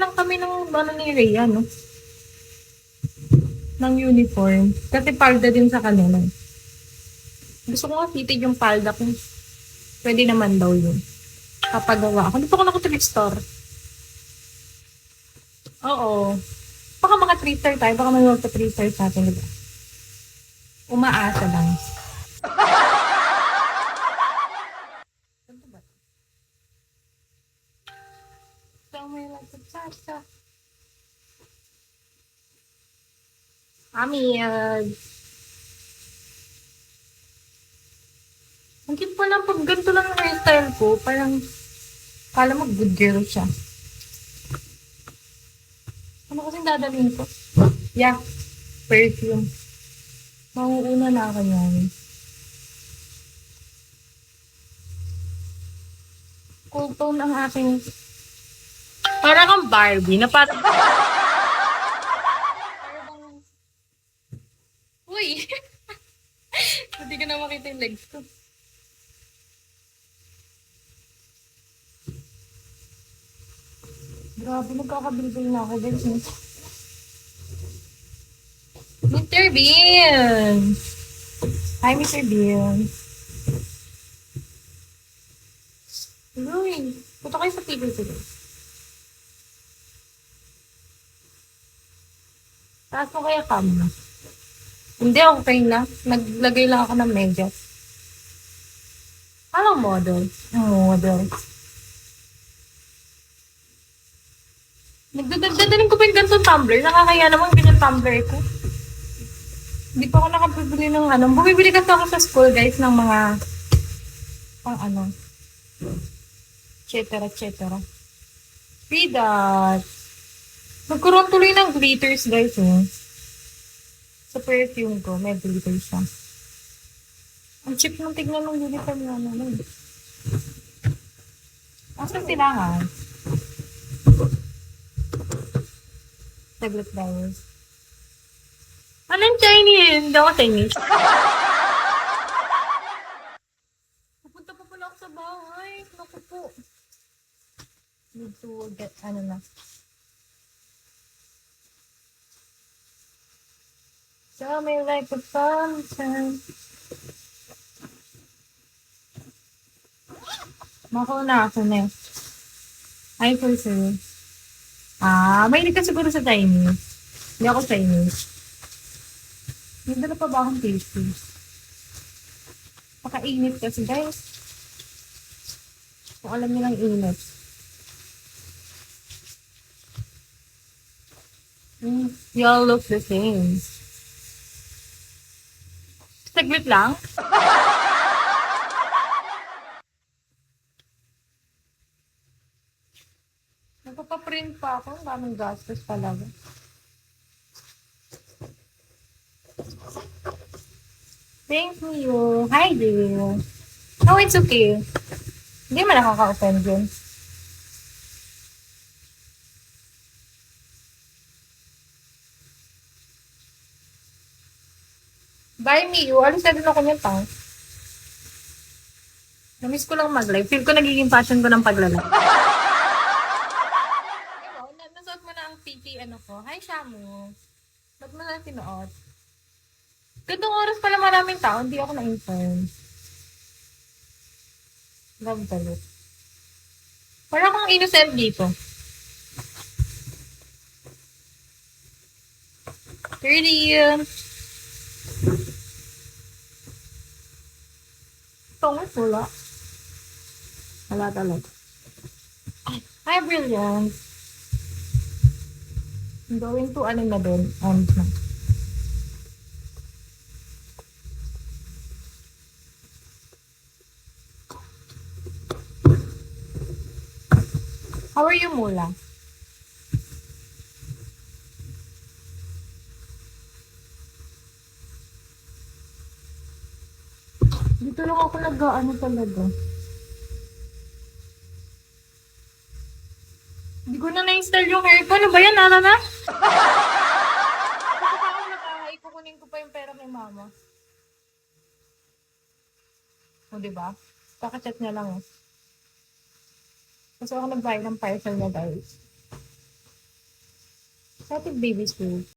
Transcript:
lang kami ng ano ni Rhea, no? Ng uniform. Kasi palda din sa kanila. Gusto ko nga fitted yung palda ko. Pwede naman daw yun. Kapagawa ako. Hindi pa ako naka-thrift store. Oo. Baka maka-thrifter tayo. Baka may magpa-thrifter sa atin, diba? Umaasa lang. Ano ba? So, may nagsatsatsa. Amir. Ang cute pa lang pag ganito lang ang hairstyle ko. Parang, kala mo good girl siya. Ano kasing dadalhin ko? Yeah. Perfume. Mauuna na ako yan. Cool tone ang aking... Parang kang Barbie na parang... Parang... Uy! Hindi ko na makita yung legs ko. Grabe, nagkakabilbil na ako, guys. Mr. Bean! Hi, Mr. Bean. Uy, punta kayo sa TV today. Taas mo kaya cam na? Hindi, okay na. Naglagay lang ako ng medyas. Anong model? Model. Nagdadalhin ko pa yung ganitong tumbler. Nakakaya naman ganyan tumbler ko. Hindi pa ako nakabibili ng ano. Bumibili kasi ako sa school, guys, ng mga pang ano. Etc. etc. Free that. Nagkaroon tuloy ng glitters, guys, eh. Sa perfume ko, may glitters siya. Ang cheap nung tignan ng uniform na ano. Asa sila nga? Saglit guys. Anong Chinese? Hindi ako Chinese. Pupunta pa pala ako sa bahay. Naku po. Need to get, ano na. Tell me like a fountain. Makauna ako na. Hi, for sure. Mahilig ka siguro sa Chinese. Hindi ako Chinese. May dala pa ba akong tasty? Pakainit kasi, guys. Kung alam niyo lang init. Y'all look the same. Saglit lang. Nagpapaprint pa ako. Ang daming gastos talaga. Thank you. Hi, dear. No, it's okay. Hindi man nakaka-offend yun. Bye, Miyu. Alis na din ako niyan, tao. Namiss ko lang mag-live. Feel ko nagiging passion ko ng pagla-live. Ewan, nasuot mo na ang PT ano ko. Hi, Shamu. Ba't mo na sinuot? Gandang oras pala maraming tao. Hindi ako na-inform. Love the look. Parang akong innocent dito. 30. Tungkol pula. Wala talaga. Hi, brilliant. I'm going to ano na din. Na. How are you, Mula? Dito lang ako nag-ano talaga. Hindi ko na na-install yung hair ko. Ano ba yan? Nana na? Kapag ako nag-ahay, kukunin ko pa yung pera kay mama. O, diba? Kakachat niya lang eh. Kasi ako nag-buy ng parcel na guys. Native baby food.